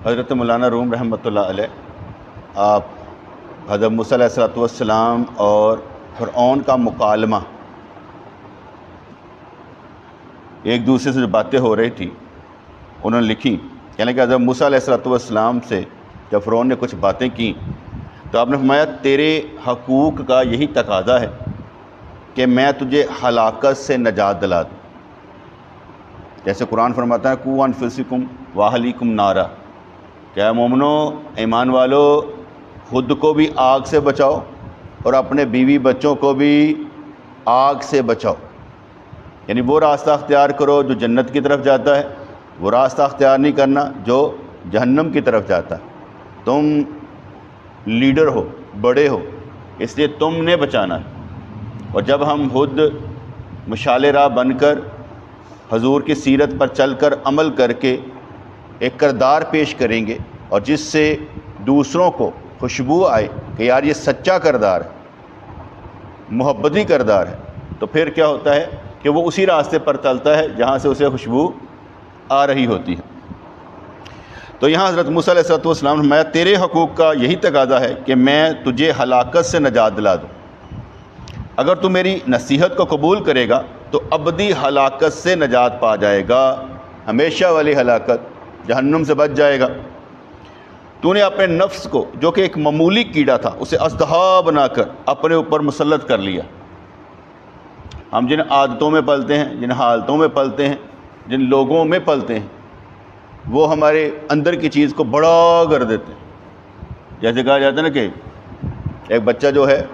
حضرت مولانا روم رحمۃ اللہ علیہ آپ حضرت موسیٰ علیہ السلام اور فرعون کا مکالمہ، ایک دوسرے سے جو باتیں ہو رہی تھی انہوں نے لکھی، یعنی کہ حضرت موسیٰ علیہ السلام سے جب فرعون نے کچھ باتیں کی تو آپ نے فرمایا تیرے حقوق کا یہی تقاضا ہے کہ میں تجھے ہلاکت سے نجات دلا دوں۔ جیسے قرآن فرماتا ہے قوا انفسکم واہلیکم نارا، کیا مومنو ایمان والو خود کو بھی آگ سے بچاؤ اور اپنے بیوی بچوں کو بھی آگ سے بچاؤ، یعنی وہ راستہ اختیار کرو جو جنت کی طرف جاتا ہے، وہ راستہ اختیار نہیں کرنا جو جہنم کی طرف جاتا ہے۔ تم لیڈر ہو، بڑے ہو، اس لیے تم نے بچانا ہے۔ اور جب ہم خود مشعل راہ بن کر حضور کی سیرت پر چل کر عمل کر کے ایک کردار پیش کریں گے اور جس سے دوسروں کو خوشبو آئے کہ یار یہ سچا کردار ہے، محبتی کردار ہے، تو پھر کیا ہوتا ہے کہ وہ اسی راستے پر چلتا ہے جہاں سے اسے خوشبو آ رہی ہوتی ہے۔ تو یہاں حضرت موسیٰ علیہ السلام نے فرمایا تیرے حقوق کا یہی تقاضا ہے کہ میں تجھے ہلاکت سے نجات دلا دوں۔ اگر تو میری نصیحت کو قبول کرے گا تو ابدی ہلاکت سے نجات پا جائے گا، ہمیشہ والی ہلاکت، جہنم سے بچ جائے گا۔ تو نے اپنے نفس کو جو کہ ایک معمولی کیڑا تھا اسے اژدہا بنا کر اپنے اوپر مسلط کر لیا۔ ہم جن عادتوں میں پلتے ہیں، جن حالتوں میں پلتے ہیں، جن لوگوں میں پلتے ہیں، وہ ہمارے اندر کی چیز کو بڑا کر دیتے ہیں۔ جیسے کہا جاتا ہے نا کہ ایک بچہ جو ہے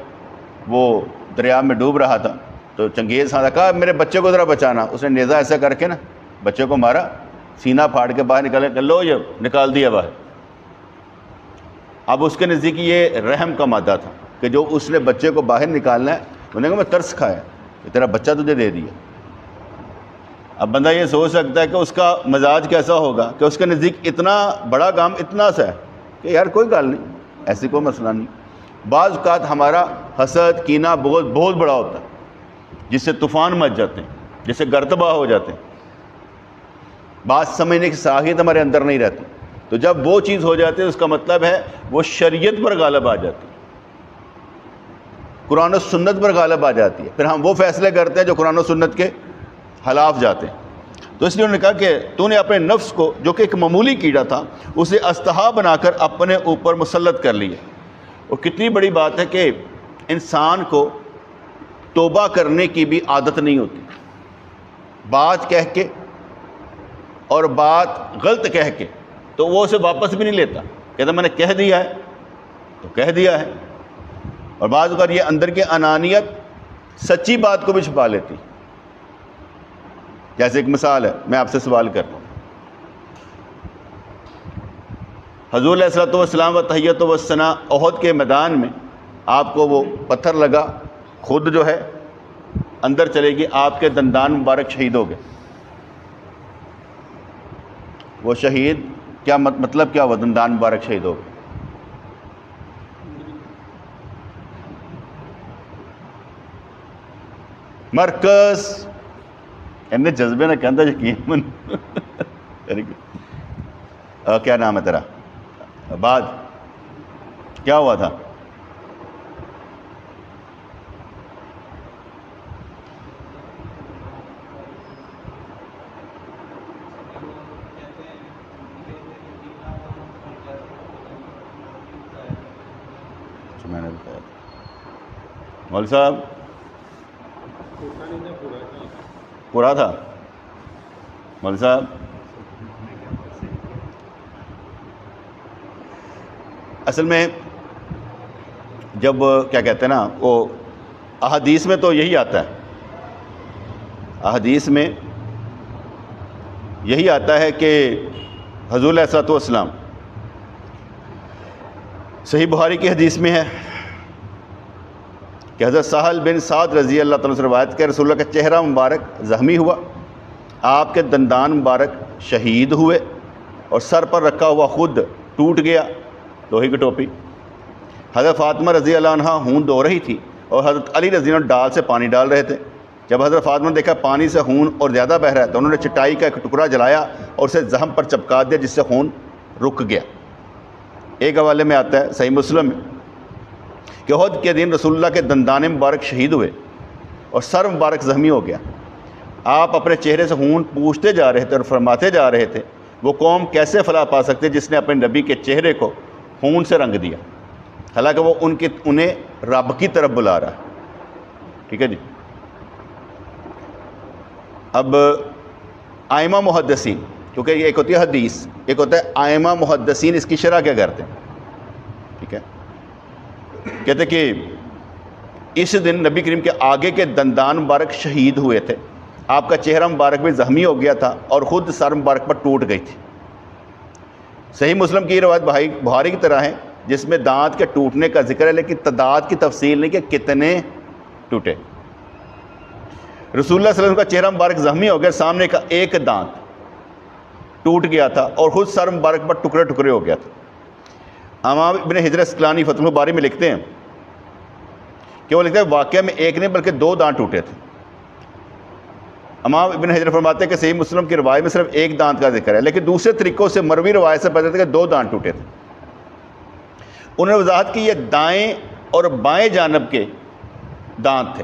وہ دریا میں ڈوب رہا تھا تو چنگیز خان نے کہا میرے بچے کو ذرا بچانا، اس نے نیزہ ایسا کر کے نا بچے کو مارا، سینہ پھاڑ کے باہر نکالے کہ لو یہ نکال دیا باہر۔ اب اس کے نزدیک یہ رحم کا مادہ تھا کہ جو اس نے بچے کو باہر نکالنا ہے، انہوں نے کہا میں ترس کھایا کہ تیرا بچہ تجھے دے دیا۔ اب بندہ یہ سوچ سکتا ہے کہ اس کا مزاج کیسا ہوگا کہ اس کے نزدیک اتنا بڑا کام اتنا سا ہے کہ یار کوئی گل نہیں، ایسی کوئی مسئلہ نہیں۔ بعض اوقات ہمارا حسد، کینہ، بغض بہت بڑا ہوتا ہے جس سے طوفان مچ جاتے ہیں، جس سے گرتباہ ہو جاتے ہیں، بات سمجھنے کی صلاحیت ہمارے اندر نہیں رہتی۔ تو جب وہ چیز ہو جاتی ہے اس کا مطلب ہے وہ شریعت پر غالب آ جاتی ہے، قرآن و سنت پر غالب آ جاتی ہے، پھر ہم وہ فیصلے کرتے ہیں جو قرآن و سنت کے خلاف جاتے ہیں۔ تو اس لیے انہوں نے کہا کہ تو نے اپنے نفس کو جو کہ ایک معمولی کیڑا تھا اسے اژدہا بنا کر اپنے اوپر مسلط کر لیا۔ اور کتنی بڑی بات ہے کہ انسان کو توبہ کرنے کی بھی عادت نہیں ہوتی، بات کہہ کے اور بات غلط کہہ کے تو وہ اسے واپس بھی نہیں لیتا، کہتا میں نے کہہ دیا ہے تو کہہ دیا ہے۔ اور بعض اوقات یہ اندر کی انانیت سچی بات کو بھی چھپا لیتی۔ جیسے ایک مثال ہے، میں آپ سے سوال کرتا ہوں، حضور علیہ السلام و تحیت و ثنا احد کے میدان میں آپ کو وہ پتھر لگا، خود جو ہے اندر چلے گی، آپ کے دندان مبارک شہید ہو گئے۔ وہ شہید کیا مطلب کیا ہوا دندان مبارک شہید ہو گئے؟ مرکز اندر جذبے نہ کہتا یقین کیا نام ہے تیرا؟ بعد کیا ہوا تھا؟ میں نے بتایا مول صاحب پورا تھا مول صاحب۔ اصل میں جب کیا کہتے ہیں نا وہ احادیث میں تو یہی آتا ہے، احادیث میں یہی آتا ہے کہ حضور علیہ السلام، صحیح بخاری کی حدیث میں ہے کہ حضرت سہل بن سعد رضی اللہ تعالیٰ سے روایت کہ رسول اللہ کا چہرہ مبارک زخمی ہوا، آپ کے دندان مبارک شہید ہوئے اور سر پر رکھا ہوا خود ٹوٹ گیا، لوہے کی ٹوپی۔ حضرت فاطمہ رضی اللہ عنہ خون دھو رہی تھی اور حضرت علی رضی اللہ عنہ ڈال سے پانی ڈال رہے تھے۔ جب حضرت فاطمہ نے دیکھا پانی سے خون اور زیادہ بہہ رہا ہے تو انہوں نے چٹائی کا ایک ٹکڑا جلایا اور اسے زخم پر چپکا دیا جس سے خون رک گیا۔ ایک حوالے میں آتا ہے صحیح مسلم میں کہ احد کے دن رسول اللہ کے دندان مبارک شہید ہوئے اور سر مبارک زخمی ہو گیا۔ آپ اپنے چہرے سے خون پوچھتے جا رہے تھے اور فرماتے جا رہے تھے وہ قوم کیسے فلاح پا سکتے جس نے اپنے نبی کے چہرے کو خون سے رنگ دیا، حالانکہ وہ انہیں رب کی طرف بلا رہا ہے۔ ٹھیک ہے جی۔ اب آئمہ محدثین، کیونکہ یہ ایک ہوتی ہے حدیث، ایک ہوتا ہے آئمہ محدثین، اس کی شرح کیا کرتے ہیں؟ ٹھیک ہے، کہتے کہ اس دن نبی کریم کے آگے کے دندان مبارک شہید ہوئے تھے، آپ کا چہرہ مبارک بھی زخمی ہو گیا تھا اور خود سر مبارک پر ٹوٹ گئی تھی۔ صحیح مسلم کی یہ روایت بخاری کی طرح ہے جس میں دانت کے ٹوٹنے کا ذکر ہے، لیکن تعداد کی تفصیل نہیں کہ کتنے ٹوٹے۔ رسول اللہ صلی اللہ علیہ وسلم کا چہرہ مبارک زخمی ہو گیا، سامنے کا ایک دانت ٹوٹ گیا تھا اور خود سر مبارک پر ٹکڑے ٹکڑے ہو گیا تھا۔ امام ابن حجر اسقلانی فتح الباری میں لکھتے ہیں کہ وہ لکھتے ہیں واقعہ میں ایک نہیں بلکہ دو دانت ٹوٹے تھے۔ امام ابن حجر فرماتے ہیں کہ صحیح مسلم کی روایت میں صرف ایک دانت کا ذکر ہے، لیکن دوسرے طریقوں سے مروی روایت سے پتہ چلتا ہے کہ دو دانت ٹوٹے تھے۔ انہوں نے وضاحت کی یہ دائیں اور بائیں جانب کے دانت تھے،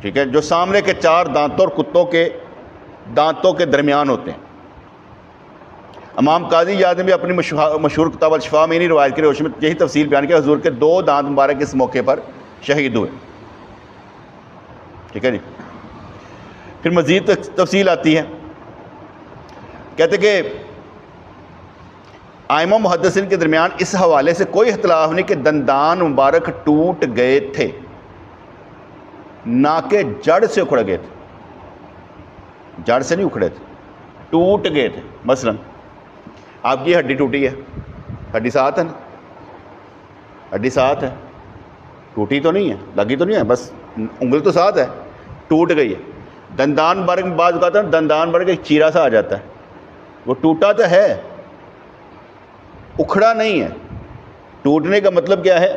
ٹھیک ہے، جو سامنے کے چار دانتوں اور کتوں کے دانتوں کے درمیان ہوتے ہیں۔ امام قاضی یاد نے بھی اپنی مشہور کتاب الشفاء میں انہی روایت کی روشنی میں یہی تفصیل بیان کیا، حضور کے دو دانت مبارک اس موقع پر شہید ہوئے۔ ٹھیک ہے جی۔ پھر مزید تفصیل آتی ہے، کہتے کہ آئمہ محدثین کے درمیان اس حوالے سے کوئی اختلاف نہیں کہ دندان مبارک ٹوٹ گئے تھے، نہ کہ جڑ سے اکھڑ گئے تھے۔ جڑ سے نہیں اکھڑے تھے، ٹوٹ گئے تھے۔ مثلا آپ کی ہڈی ٹوٹی ہے، ہڈی ساتھ ہے نا، ہڈی ساتھ ہے، ٹوٹی تو نہیں ہے، لگی تو نہیں ہے، بس انگل تو ساتھ ہے، ٹوٹ گئی ہے۔ دندان مبارک میں بعض اوقات دندان مبارک ایک چیرا سا آ جاتا ہے، وہ ٹوٹا تو ہے، اکھڑا نہیں ہے۔ ٹوٹنے کا مطلب کیا ہے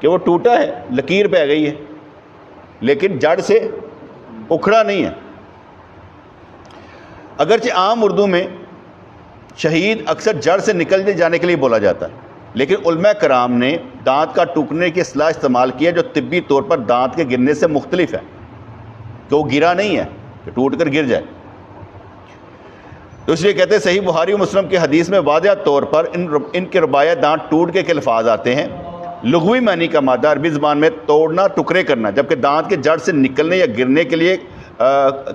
کہ وہ ٹوٹا ہے، لکیر پہ گئی ہے، لیکن جڑ سے اکھڑا نہیں ہے۔ اگرچہ عام اردو میں شہید اکثر جڑ سے نکل جانے کے لیے بولا جاتا ہے، لیکن علماء کرام نے دانت کا ٹوٹنے کی اصطلاح استعمال کی ہے جو طبی طور پر دانت کے گرنے سے مختلف ہے، کہ وہ گرا نہیں ہے کہ ٹوٹ کر گر جائے۔ تو اس لیے کہتے ہیں صحیح بخاری و مسلم کی حدیث میں واضح طور پر ان کے رباعیہ دانت ٹوٹ کے الفاظ آتے ہیں۔ لغوی معنی کا مادہ عربی زبان میں توڑنا، ٹکڑے کرنا، جبکہ دانت کے جڑ سے نکلنے یا گرنے کے لیے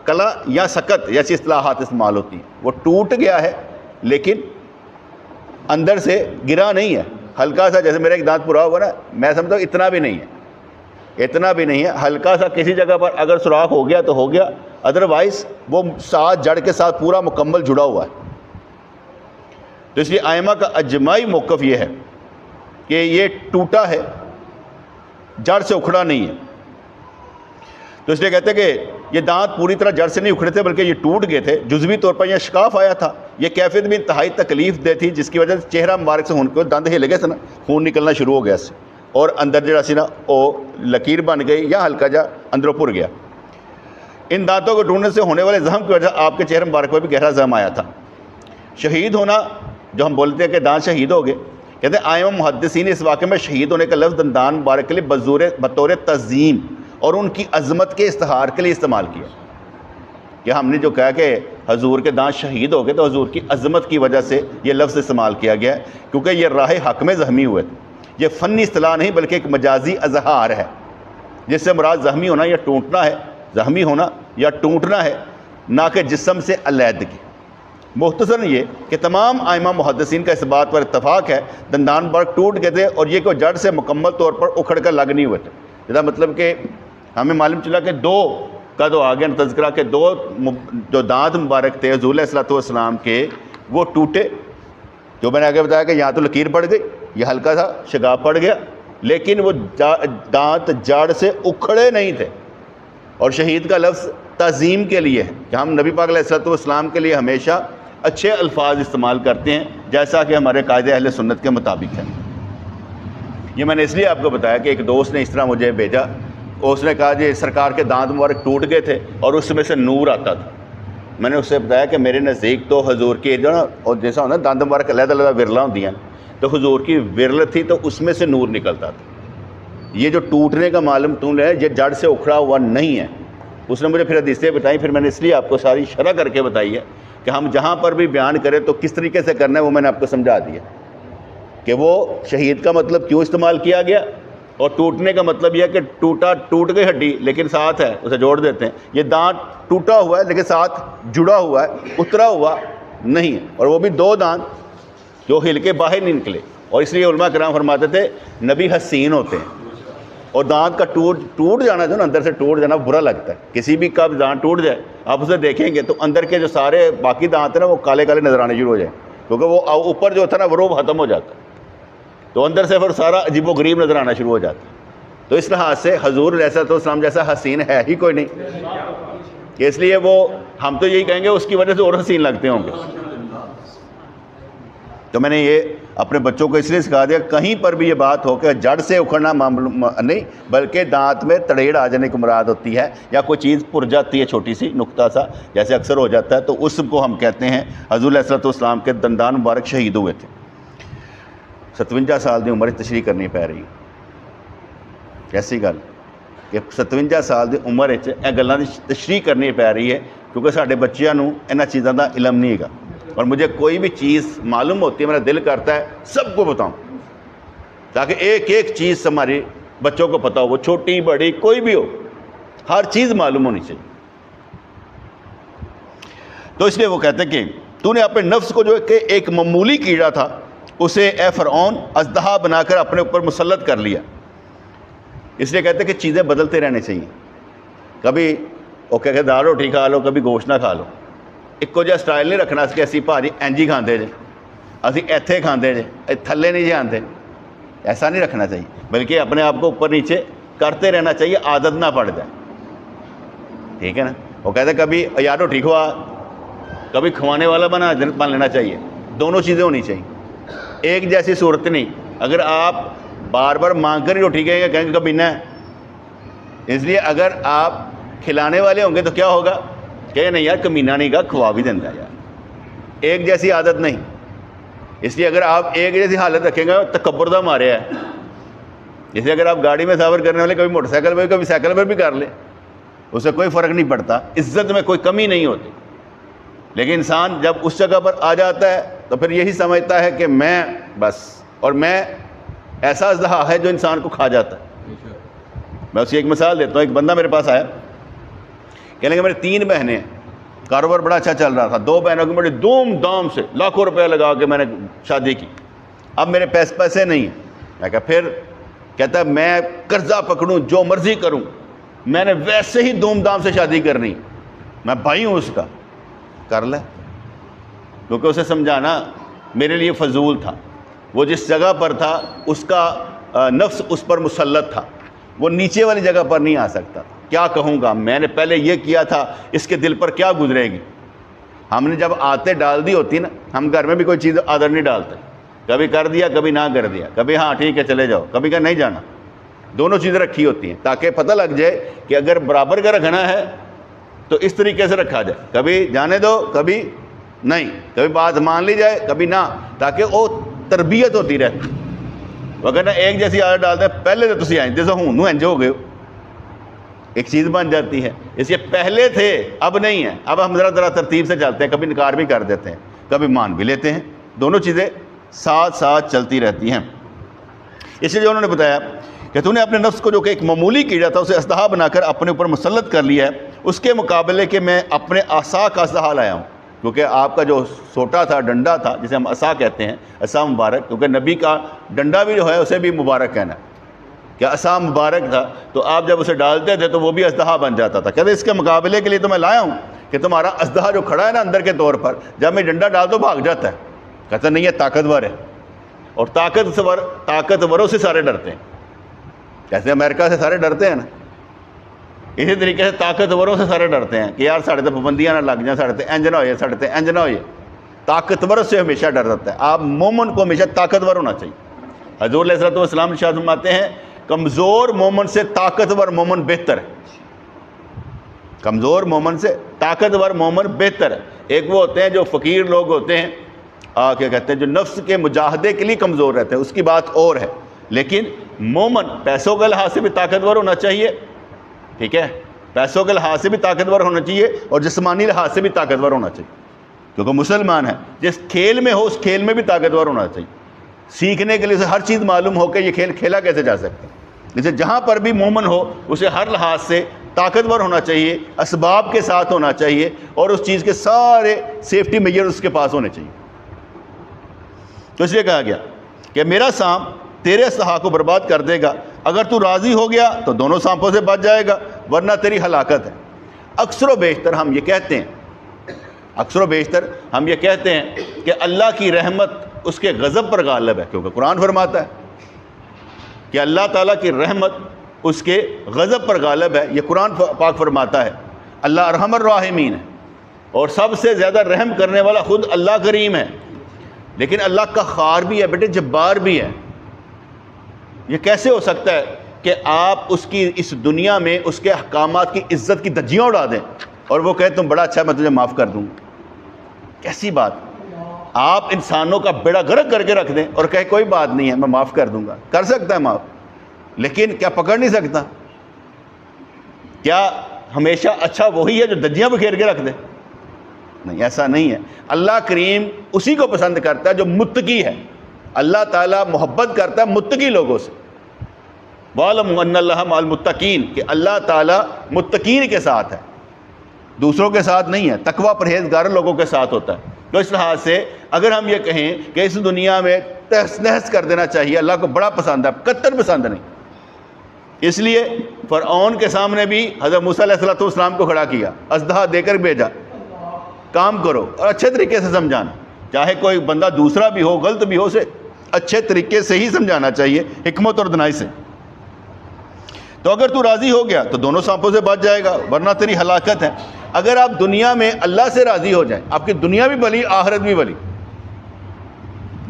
کلا یا سکت جیسی اصطلاحات استعمال ہوتی ہیں۔ وہ ٹوٹ گیا ہے لیکن اندر سے گرا نہیں ہے، ہلکا سا، جیسے میرا ایک دانت پورا ہوا نا، میں سمجھتا ہوں اتنا بھی نہیں ہے، اتنا بھی نہیں ہے، ہلکا سا کسی جگہ پر اگر سوراخ ہو گیا تو ہو گیا، ادروائز وہ ساتھ جڑ کے ساتھ پورا مکمل جڑا ہوا ہے۔ تو اس لیے ائمہ کا اجماعی موقف یہ ہے کہ یہ ٹوٹا ہے، جڑ سے اکھڑا نہیں ہے۔ تو اس لیے کہتے ہیں کہ یہ دانت پوری طرح جڑ سے نہیں اکھڑے تھے بلکہ یہ ٹوٹ گئے تھے، جزوی طور پر یہ شکاف آیا تھا۔ یہ کیفیت بھی انتہائی تکلیف دہ تھی جس کی وجہ سے چہرہ مبارک سے دند ہل گئے تھے نا، خون نکلنا شروع ہو گیا اس سے، اور اندر جڑا سی نا وہ لکیر بن گئی یا ہلکا جا اندروں پور گیا۔ ان دانتوں کو ٹوٹنے سے ہونے والے زخم کی وجہ آپ کے چہرے مبارک پر بھی گہرا زخم آیا تھا۔ شہید ہونا، جو ہم بولتے ہیں کہ دانت شہید ہو گئے، کہتے ہیں ائمہ محدثین نے اس واقعے میں شہید ہونے کا لفظ دندان مبارک کے لیے بطور تعظیم اور ان کی عظمت کے استحار کے لیے استعمال کیا، کہ ہم نے جو کہا کہ حضور کے دانت شہید ہو گئے تو حضور کی عظمت کی وجہ سے یہ لفظ استعمال کیا گیا ہے، کیونکہ یہ راہ حق میں زخمی ہوئے تھے۔ یہ فنی اصطلاح نہیں بلکہ ایک مجازی اظہار ہے، جس سے مراد زخمی ہونا یا ٹوٹنا ہے، زخمی ہونا یا ٹوٹنا ہے، نہ کہ جسم سے علیحدگی۔ مختصراً یہ کہ تمام ائمہ محدثین کا اس بات پر اتفاق ہے دندان مبارک ٹوٹ گئے تھے، اور یہ کہ جڑ سے مکمل طور پر اکھڑ کر لگ نہیں ہوئے تھے۔ جدا مطلب کہ ہمیں معلوم چلا کہ دو کا تو آگے تذکرہ کہ دو جو دانت مبارک تھے حضور علیہ الصلوۃ والسلام کے، وہ ٹوٹے، جو میں نے آگے بتایا کہ یہاں تو لکیر پڑ گئی، یہ ہلکا سا شگاف پڑ گیا، لیکن وہ دانت جڑ سے اکھڑے نہیں تھے۔ اور شہید کا لفظ تعظیم کے لیے ہے کہ ہم نبی پاک علیہ الصلوۃ والسلام کے لیے ہمیشہ اچھے الفاظ استعمال کرتے ہیں، جیسا کہ ہمارے قاعدے اہل سنت کے مطابق ہے۔ یہ میں نے اس لیے آپ کو بتایا کہ ایک دوست نے اس طرح مجھے بھیجا، اور اس نے کہا جی سرکار کے دانت مبارک ٹوٹ گئے تھے اور اس میں سے نور آتا تھا، میں نے اس سے بتایا کہ میرے نزدیک تو حضور کی جو نا اور جیسا ہونا دند مبارک علیحدہ علیحدہ ورلا ہوتی ہیں تو حضور کی ورل تھی تو اس میں سے نور نکلتا تھا. یہ جو ٹوٹنے کا معلوم تو ہے یہ جڑ سے اکھڑا ہوا نہیں ہے. اس نے مجھے پھر حدیثیں بتائیں, پھر میں نے اس لیے آپ کو ساری شرح کر کے بتائی ہے کہ ہم جہاں پر بھی بیان کریں تو کس طریقے سے کرنا ہے وہ میں نے آپ کو سمجھا دیا کہ وہ شہید کا مطلب کیوں استعمال کیا گیا, اور ٹوٹنے کا مطلب یہ ہے کہ ٹوٹ گئی ہڈی لیکن ساتھ ہے, اسے جوڑ دیتے ہیں. یہ دانت ٹوٹا ہوا ہے لیکن ساتھ جڑا ہوا ہے, اترا ہوا نہیں ہے, اور وہ بھی 2 دانت جو ہل کے باہر نہیں نکلے. اور اس لیے علماء کرام فرماتے تھے نبی حسین ہوتے ہیں, اور دانت کا ٹوٹ جانا جو نا اندر سے ٹوٹ جانا برا لگتا ہے. کسی بھی کا دانت ٹوٹ جائے آپ اسے دیکھیں گے تو اندر کے جو سارے باقی دانت ہیں نا وہ کالے کالے نظر آنے شروع ہو جائیں, کیونکہ وہ اوپر جو تھا نا وہ ختم ہو جاتا ہے, تو اندر سے پھر سارا عجیب و غریب نظر آنا شروع ہو جاتا ہے. تو اس لحاظ سے حضور علیہ السلام جیسا حسین ہے ہی کوئی نہیں, کہ اس لیے وہ ہم تو یہی کہیں گے اس کی وجہ سے اور حسین لگتے ہوں گے. تو میں نے یہ اپنے بچوں کو اس لیے سکھا دیا کہیں پر بھی یہ بات ہو کہ جڑ سے اکھڑنا نہیں بلکہ دانت میں تڑیڑ آ جانے کی مراد ہوتی ہے, یا کوئی چیز پُر جاتی ہے چھوٹی سی نقطہ سا جیسے اکثر ہو جاتا ہے, تو اس کو ہم کہتے ہیں. حضور علیہ السلام کے دندان مبارک شہید ہوئے تھے, 57 سال کی عمر تشریح کرنی پی رہی. ایسی گل کہ 57 سال کی عمر یہ گلوں کی تشریح کرنی پی رہی ہے, کیونکہ سارے بچیاں انہاں چیزوں کا علم نہیں ہے. اور مجھے کوئی بھی چیز معلوم ہوتی ہے میرا دل کرتا ہے سب کو بتاؤں, تاکہ ایک ایک چیز ہماری بچوں کو پتہ ہو, وہ چھوٹی بڑی کوئی بھی ہو, ہر چیز معلوم ہونی چاہیے. تو اس لیے وہ کہتے ہیں کہ تو نے اپنے نفس کو جو کہ ایک معمولی کیڑا تھا اسے اے فرعون اژدہا بنا کر اپنے اوپر مسلط کر لیا. اس لیے کہتے ہیں کہ چیزیں بدلتے رہنے چاہیے. کبھی وہ کہ دال روٹی کھا لو, کبھی گوشت نہ کھا لو. ایکو جہا سٹائل نہیں رکھنا کہ اسی بھاجی انج ہی کھاندے جے, اسی ایتھے کھاندے جے, تھلے نہیں جے آندے. ایسا نہیں رکھنا چاہیے, بلکہ اپنے آپ کو اوپر نیچے کرتے رہنا چاہیے, عادت نہ پڑ جائے. ٹھیک ہے نا. وہ کہتے ہیں کبھی یا روٹی کھوا, کبھی کھوانے والا بن لینا چاہیے. دونوں چیزیں ہونی چاہیے, ایک جیسی صورت نہیں. اگر آپ بار بار مانگ کر ہی روٹی کہیں گے کبھی نہ. اس لیے اگر آپ کھلانے والے ہوں گے تو کیا ہوگا کہ نہیں یار کمینہ نہیں گا, کھوا بھی دینا یار. ایک جیسی عادت نہیں. اس لیے اگر آپ ایک جیسی حالت رکھیں گے تکبر دا مارے ہے. اس لیے اگر آپ گاڑی میں سفر کرنے والے کبھی موٹر سائیکل پہ کبھی سائیکل پر بھی کر لیں, اس سے کوئی فرق نہیں پڑتا, عزت میں کوئی کمی نہیں ہوتی. لیکن انسان جب اس جگہ پر آ جاتا ہے تو پھر یہی سمجھتا ہے کہ میں بس, اور میں ایسا اژدہا ہے جو انسان کو کھا جاتا ہے. میں اسی ایک مثال دیتا ہوں. ایک بندہ میرے پاس آیا, کہنے کہ میرے 3 بہنیں ہیں, کاروبار بڑا اچھا چل رہا تھا, 2 بہنوں کی بڑی دھوم دھام سے لاکھوں روپے لگا کے میں نے شادی کی. اب میرے پیسے نہیں ہیں. میں کہا پھر, کہتا ہے میں قرضہ پکڑوں جو مرضی کروں, میں نے ویسے ہی دھوم دھام سے شادی کرنی, میں بھائی ہوں اس کا. کر لے, کیونکہ اسے سمجھانا میرے لیے فضول تھا. وہ جس جگہ پر تھا اس کا نفس اس پر مسلط تھا, وہ نیچے والی جگہ پر نہیں آ سکتا. کیا کہوں گا, میں نے پہلے یہ کیا تھا, اس کے دل پر کیا گزرے گی. ہم نے جب آتے ڈال دی ہوتی نا, ہم گھر میں بھی کوئی چیز آدر نہیں ڈالتے, کبھی کر دیا کبھی نہ کر دیا, کبھی ہاں ٹھیک ہے چلے جاؤ, کبھی کہ نہیں جانا. دونوں چیزیں رکھی ہوتی ہیں تاکہ پتہ لگ جائے کہ اگر برابر کا رکھنا ہے تو اس طریقے سے رکھا جائے, کبھی جانے دو کبھی نہیں, کبھی بات مان لی جائے کبھی نہ, تاکہ وہ تربیت ہوتی رہتی. اگر نہ ایک جیسی عادت ڈالتے ہیں پہلے تو تسی آئیں جیسے ہوں انج ہو گئے, ایک چیز بن جاتی ہے. اس کے پہلے تھے اب نہیں ہے. اب ہم ذرا ترتیب سے چلتے ہیں, کبھی انکار بھی کر دیتے ہیں, کبھی مان بھی لیتے ہیں. دونوں چیزیں ساتھ ساتھ چلتی رہتی ہیں. اس لیے جو انہوں نے بتایا کہ تو نے اپنے نفس کو جو کہ ایک معمولی کیڑا تھا اسے اژدہا بنا کر اپنے اوپر مسلط کر لیا ہے, اس کے مقابلے کہ میں اپنے عصا کا اژدہا لایا ہوں. کیونکہ آپ کا جو سوٹا تھا, ڈنڈا تھا, جسے ہم عصا کہتے ہیں, عصا مبارک, کیونکہ نبی کا ڈنڈا بھی جو ہے اسے بھی مبارک کہنا ہے کہ عصا مبارک تھا, تو آپ جب اسے ڈالتے تھے تو وہ بھی اژدہا بن جاتا تھا. کہتے اس کے مقابلے کے لیے تو میں لایا ہوں کہ تمہارا اژدہا جو کھڑا ہے نا اندر کے طور پر, جب میں ڈنڈا ڈال دو بھاگ جاتا ہے. کہتا نہیں یہ طاقتور ہے, اور طاقتوروں سے سارے ڈرتے ہیں. جیسے امریکہ سے سارے ڈرتے ہیں نا, اسی طریقے سے طاقتوروں سے سارے ڈرتے ہیں کہ یار ساڑھے تو پابندیاں نہ لگ جائیں, ساڑھے تے انج نہ ہوئے, ساڑھے تے انج نہ ہوئے. طاقتور سے ہمیشہ ڈر رہتا ہے. آپ مومن کو ہمیشہ طاقتور ہونا چاہیے. حضور علیہ السلام ارشاد فرماتے ہیں کمزور مومن سے طاقتور مومن بہتر ہے. کمزور مومن سے طاقتور مومن بہتر ہے۔ ایک وہ ہوتے ہیں جو فقیر لوگ ہوتے ہیں، کیا کہتے ہیں، جو نفس کے مجاہدے کے لیے کمزور رہتے ہیں، اس کی بات اور ہے، لیکن مومن پیسوں کے لحاظ سے بھی طاقتور ہونا چاہیے، ٹھیک ہے، پیسوں کے لحاظ سے بھی طاقتور ہونا چاہیے اور جسمانی لحاظ سے بھی طاقتور ہونا چاہیے، کیونکہ مسلمان ہے، جس کھیل میں ہو اس کھیل میں بھی طاقتور ہونا چاہیے، سیکھنے کے لیے اسے ہر چیز معلوم ہو کہ یہ کھیل کھیلا کیسے جا سکتا ہے۔ جیسے جہاں پر بھی مومن ہو اسے ہر لحاظ سے طاقتور ہونا چاہیے، اسباب کے ساتھ ہونا چاہیے، اور اس چیز کے سارے سیفٹی میجر اس کے پاس ہونے چاہیے۔ تو اس لیے کہا گیا کہ میرا سانپ تیرے سہا کو برباد کر دے گا، اگر تو راضی ہو گیا تو دونوں سانپوں سے بچ جائے گا، ورنہ تیری ہلاکت ہے۔ اکثر و بیشتر ہم یہ کہتے ہیں کہ اللہ کی رحمت اس کے غضب پر غالب ہے، کیونکہ قرآن فرماتا ہے کہ اللہ تعالیٰ کی رحمت اس کے غضب پر غالب ہے، یہ قرآن پاک فرماتا ہے۔ اللہ ارحم الراحمین ہے، اور سب سے زیادہ رحم کرنے والا خود اللہ کریم ہے، لیکن اللہ قہار بھی ہے بیٹے، جبار بھی ہے۔ یہ کیسے ہو سکتا ہے کہ آپ اس کی اس دنیا میں اس کے احکامات کی عزت کی دھجیاں اڑا دیں اور وہ کہے تم بڑا اچھا میں تجھے معاف کر دوں؟ کیسی بات؟ آپ انسانوں کا بیڑا غرق کر کے رکھ دیں اور کہے کوئی بات نہیں ہے میں معاف کر دوں گا۔ کر سکتا ہے معاف، لیکن کیا پکڑ نہیں سکتا؟ کیا ہمیشہ اچھا وہی ہے جو دھجیاں بکھیر کے رکھ دے؟ نہیں، ایسا نہیں ہے۔ اللہ کریم اسی کو پسند کرتا ہے جو متقی ہے۔ اللہ تعالیٰ محبت کرتا ہے متقی لوگوں سے۔ وَاعْلَمُوا أَنَّ اللَّهَ مَعَ الْمُتَّقِينَ، کہ اللہ تعالیٰ متقین کے ساتھ ہے، دوسروں کے ساتھ نہیں ہے، تقوی پرہیزگار لوگوں کے ساتھ ہوتا ہے۔ تو اس لحاظ سے اگر ہم یہ کہیں کہ اس دنیا میں تہس نہس کر دینا چاہیے، اللہ کو بڑا پسند ہے، قطر پسند نہیں۔ اس لیے فرعون کے سامنے بھی حضرت موسیٰ علیہ السلام کو کھڑا کیا، اژدہا دے کر بھیجا، کام کرو، اور اچھے طریقے سے سمجھانا، چاہے کوئی بندہ دوسرا بھی ہو، غلط بھی ہو، اسے اچھے طریقے سے ہی سمجھانا چاہیے، حکمت اور دنائی سے۔ تو اگر تو راضی ہو گیا تو دونوں سانپوں سے بچ جائے گا، ورنہ تیری ہلاکت ہے۔ اگر آپ دنیا میں اللہ سے راضی ہو جائیں، آپ کی دنیا بھی بھلی آخرت بھی بھلی،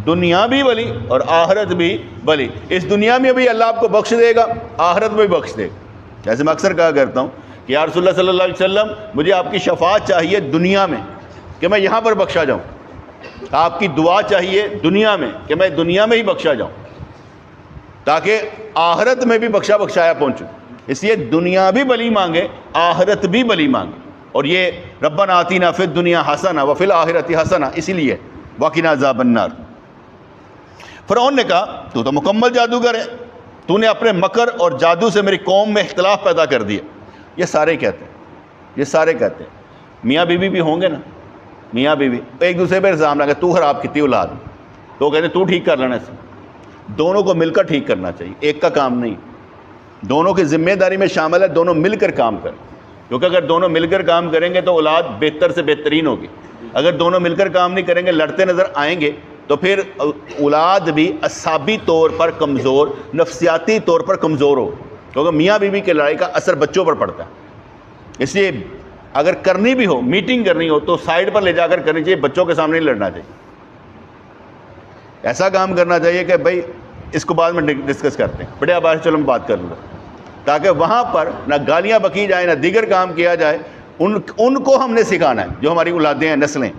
دنیا بھی بھلی اور آخرت بھی بھلی۔ اس دنیا میں بھی اللہ آپ کو بخش دے گا، آخرت میں بھی بخش دے گا۔ جیسے میں اکثر کہا کرتا ہوں کہ یا رسول اللہ صلی اللہ علیہ وسلم مجھے آپ کی شفاعت چاہیے دنیا میں کہ میں یہاں پر بخشا جاؤں، آپ کی دعا چاہیے دنیا میں کہ میں دنیا میں ہی بخشا جاؤں، تاکہ آخرت میں بھی بخشایا پہنچوں۔ اس لیے دنیا بھی بلی مانگے، آخرت بھی بلی مانگے، اور یہ ربنا آتینا فی الدنیا حسنہ وفی الآخرۃ حسنہ، اسی لیے وقنا عذاب النار۔ فرعون نے کہا تو مکمل جادوگر ہے، تو نے اپنے مکر اور جادو سے میری قوم میں اختلاف پیدا کر دیا۔ یہ سارے کہتے ہیں، میاں بیوی بھی ہوں گے نا، میاں بیوی ایک دوسرے پہ الزام لگا تو خراب کتی اولاد، تو کہتے ہیں تو ٹھیک کر لینا، سے دونوں کو مل کر ٹھیک کرنا چاہیے، ایک کا کام نہیں، دونوں کی ذمہ داری میں شامل ہے، دونوں مل کر کام کریں، کیونکہ اگر دونوں مل کر کام کریں گے تو اولاد بہتر سے بہترین ہوگی۔ اگر دونوں مل کر کام نہیں کریں گے، لڑتے نظر آئیں گے، تو پھر اولاد بھی اعصابی طور پر کمزور، نفسیاتی طور پر کمزور ہو، کیونکہ میاں بیوی کی لڑائی کا اثر بچوں پر پڑتا ہے۔ اس لیے اگر کرنی بھی ہو، میٹنگ کرنی ہو، تو سائڈ پر لے جا کر کرنی چاہیے، بچوں کے سامنے نہیں لڑنا چاہیے۔ ایسا کام کرنا چاہیے کہ بھائی اس کو بعد میں ڈسکس کرتے ہیں، بڑے آباد سے چلو میں بات کر لوں گا، تاکہ وہاں پر نہ گالیاں بکی جائیں نہ دیگر کام کیا جائے۔ ان کو ہم نے سکھانا ہے، جو ہماری اولادیں ہیں، نسلیں۔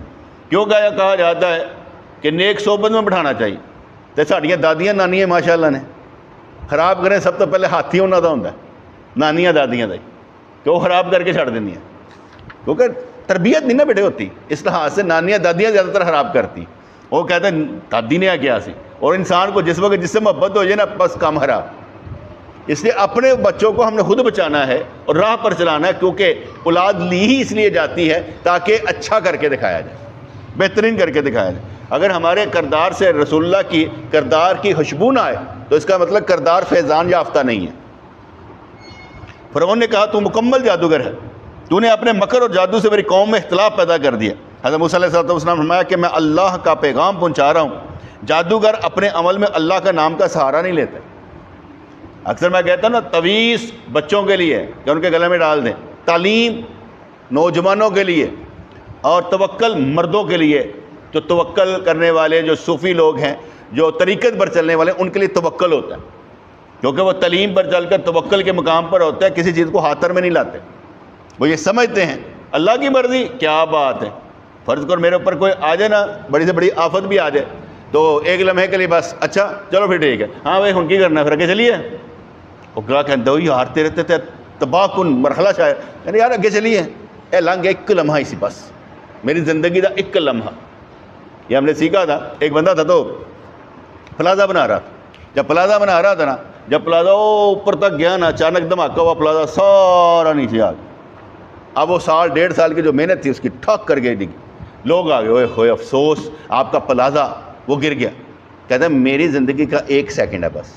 کیوں کہا جاتا ہے کہ نیک صحبت میں بٹھانا چاہیے؟ تو ساڑیاں دادیاں نانیاں ماشاء اللہ نے خراب کریں، سب تو پہلے ہاتھی انہوں کا ہوتا ہے، نانیاں دادیاں کا، کہ وہ خراب کر کے چھڑ دینی ہیں، کیونکہ تربیت نہیں نا بیٹے ہوتی۔ اس لحاظ سے نانیاں دادیاں زیادہ تر خراب کرتی، وہ کہتے ہیں دادی نے کیا سی، اور انسان کو جس وقت جس سے محبت ہو جائے نا بس کام خراب۔ اس لیے اپنے بچوں کو ہم نے خود بچانا ہے اور راہ پر چلانا ہے، کیونکہ اولاد لی ہی اس لیے جاتی ہے تاکہ اچھا کر کے دکھایا جائے، بہترین کر کے دکھایا جائے۔ اگر ہمارے کردار سے رسول اللہ کی کردار کی خوشبو نہ آئے تو اس کا مطلب کردار فیضان یافتہ نہیں ہے۔ فرعون نے کہا تو مکمل جادوگر ہے، تو نے اپنے مکر اور جادو سے میری قوم میں اختلاف پیدا کر دیا۔ حضرت موسیٰ علیہ السلام نے فرمایا کہ میں اللہ کا پیغام پہنچا رہا ہوں۔ جادوگر اپنے عمل میں اللہ کا نام کا سہارا نہیں لیتے۔ اکثر میں کہتا ہوں نا، تویز بچوں کے لیے کہ ان کے گلے میں ڈال دیں، تعلیم نوجوانوں کے لیے، اور توکل مردوں کے لیے۔ جو توکل کرنے والے جو صوفی لوگ ہیں، جو طریقت پر چلنے والے، ان کے لیے توکل ہوتا ہے، کیونکہ وہ تعلیم پر چل کر توکل کے مقام پر ہوتا ہے، کسی چیز کو ہاتھ میں نہیں لاتے۔ وہ یہ سمجھتے ہیں اللہ کی مرضی کیا بات ہے. فرض کر میرے اوپر کوئی آ جائے نا, بڑی سے بڑی آفت بھی آ جائے, تو ایک لمحے کے لیے بس اچھا چلو پھر ٹھیک ہے, ہاں بھائی ہن کی کرنا ہے, پھر اگے چلیے. وہ کیا کہتے ہو یار تیرے تے تباہ کن مرحلہ شاید, یعنی یار اگے چلیے, اے لنگ ایک لمحہ ہی سی بس, میری زندگی دا ایک لمحہ. یہ ہم نے سیکھا تھا, ایک بندہ تھا تو پلازا بنا رہا تھا. جب پلازا بنا رہا تھا نا, جب پلازا اوپر تک گیا نا, اچانک دھماکہ ہوا, پلازا سارا نیچے آ گیا. اب وہ 1.5 سال کی جو محنت تھی اس کی ٹھک کر گئی ڈگی. لوگ آ گئے, ہوئے ہوئے افسوس آپ کا پلازا وہ گر گیا. کہتا ہے میری زندگی کا 1 سیکنڈ ہے بس,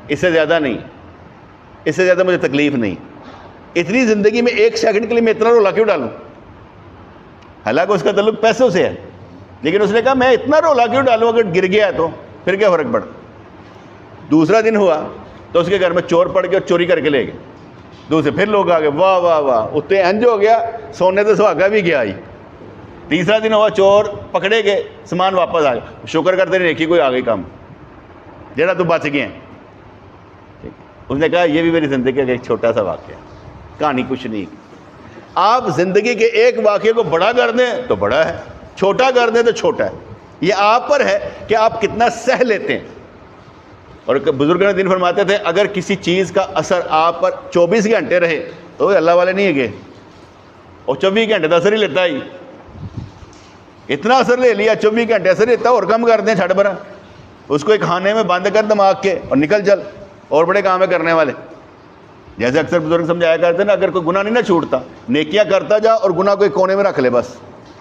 اس سے زیادہ نہیں, اس سے زیادہ مجھے تکلیف نہیں. اتنی زندگی میں 1 سیکنڈ کے لیے میں اتنا رولا کیوں ڈالوں؟ حالانکہ اس کا تعلق پیسوں سے ہے, لیکن اس نے کہا میں اتنا رولا کیوں ڈالوں, اگر گر گیا ہے تو پھر کیا فرق پڑا. دوسرا دن ہوا تو اس کے گھر میں چور پڑ گیا اور چوری کر کے لے گئے. دوسرے پھر لوگ آ گئے, واہ واہ واہ, اتنے انج ہو گیا سونے تو سہاگا بھی گیا ہی. تیسرا دن ہوا چور پکڑے گئے, سامان واپس آ گیا, شکر کرتے رہے نیکی کوئی آ گئی کام, جیڑا تو بچ گئے ہیں. اس نے کہا یہ بھی میری زندگی کا ایک چھوٹا سا واقعہ ہے, کہانی کچھ نہیں. آپ زندگی کے ایک واقعے کو بڑا کر دیں تو بڑا ہے, چھوٹا کر دیں تو چھوٹا ہے. یہ آپ پر ہے کہ آپ کتنا سہ لیتے ہیں. اور بزرگوں نے دن فرماتے تھے اگر کسی چیز کا اثر آپ پر 24 گھنٹے رہے تو اللہ والے نہیں ہے گے, اور 24 گھنٹے کا اثر ہی لیتا ہی, اتنا اثر لے لیا 24 گھنٹے اثر لیتا, اور کم کر دیں چھٹ برا, اس کو ایک خانے میں بند کر دماغ کے اور نکل چل, اور بڑے کام ہے کرنے والے. جیسے اکثر بزرگ سمجھایا کرتے نا, اگر کوئی گناہ نہیں نہ چھوٹتا, نیکیاں کرتا جا اور گناہ کو ایک کونے میں رکھ لے بس,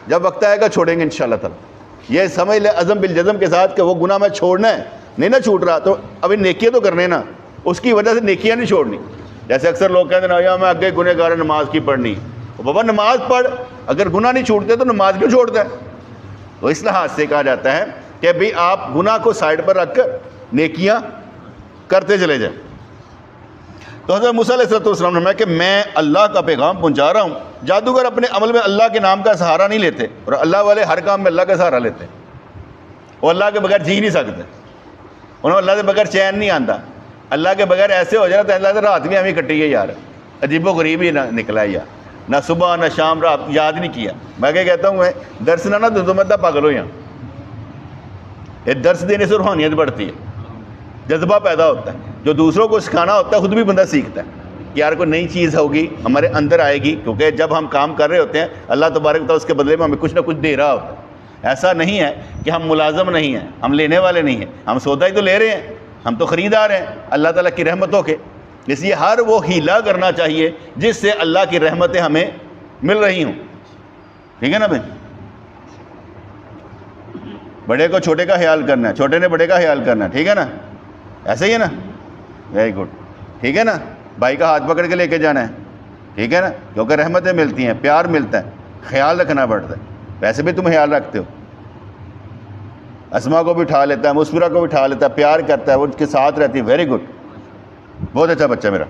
جب وقت آئے گا چھوڑیں گے انشاءاللہ تعالی. یہ سمجھ لے عزم بالجزم کے ساتھ کہ وہ گناہ میں چھوڑنا ہے, نہیں نہ چھوٹ رہا تو ابھی نیکیاں تو کرنے نا, اس کی وجہ سے نیکیاں نہیں چھوڑنی. جیسے اکثر لوگ کہتے ہیں نا میں آگے گنہ گار نماز کی پڑھنی, بابا نماز پڑھ, اگر گناہ نہیں چھوٹتے تو نماز کیوں چھوڑتا ہے؟ تو اس لحاظ سے کہا جاتا ہے کہ بھئی آپ گناہ کو سائڈ پر رکھ کر نیکیاں کرتے چلے جائیں. تو حضرت موسیٰ علیہ السلام نے فرمایا کہ میں اللہ کا پیغام پہنچا رہا ہوں. جادوگر اپنے عمل میں اللہ کے نام کا سہارا نہیں لیتے, اور اللہ والے ہر کام میں اللہ کا سہارا لیتے. وہ اللہ کے بغیر جی نہیں سکتے, انہوں اللہ کے بغیر چین نہیں آتا. اللہ کے بغیر ایسے ہو جائے تو اللہ سے رات بھی ہمیں کٹی ہے یار, عجیب و غریب ہی نکلا ہے یار, نہ صبح نہ شام رات یاد نہیں کیا. میں کیا کہتا ہوں, میں درس نہ تو میں پاگل ہو یہاں. یہ درس دینے سے روحانیت بڑھتی ہے, جذبہ پیدا ہوتا ہے, جو دوسروں کو سکھانا ہوتا ہے خود بھی بندہ سیکھتا ہے کہ یار کوئی نئی چیز ہوگی ہمارے اندر آئے گی, کیونکہ جب ہم کام کر رہے ہوتے ہیں اللہ تبارک و تعالیٰ اس کے بدلے میں ہمیں کچھ نہ کچھ دے رہا ہوتا ہے. ایسا نہیں ہے کہ ہم ملازم نہیں ہیں, ہم لینے والے نہیں ہیں, ہم سودا ہی تو لے رہے ہیں, ہم تو خریدار ہیں اللہ تعالیٰ کی رحمتوں کے. اس لیے ہر وہ ہیلا کرنا چاہیے جس سے اللہ کی رحمتیں ہمیں مل رہی ہوں. ٹھیک ہے نا بھائی, بڑے کو چھوٹے کا خیال کرنا ہے, چھوٹے نے بڑے کا خیال کرنا ہے, ٹھیک ہے نا, ایسے ہی ہے نا, ویری گڈ, ٹھیک ہے نا. بھائی کا ہاتھ پکڑ کے لے کے جانا ہے, ٹھیک ہے نا, کیونکہ رحمتیں ملتی ہیں, پیار ملتا ہے, خیال رکھنا پڑتا ہے. ویسے بھی تم خیال رکھتے ہو, اسما کو بھی اٹھا لیتا ہے, مسفرہ کو بھی اٹھا لیتا ہے, پیار کرتا ہے, وہ اس کے ساتھ رہتی ہے, ویری گڈ, بہت اچھا بچہ میرا.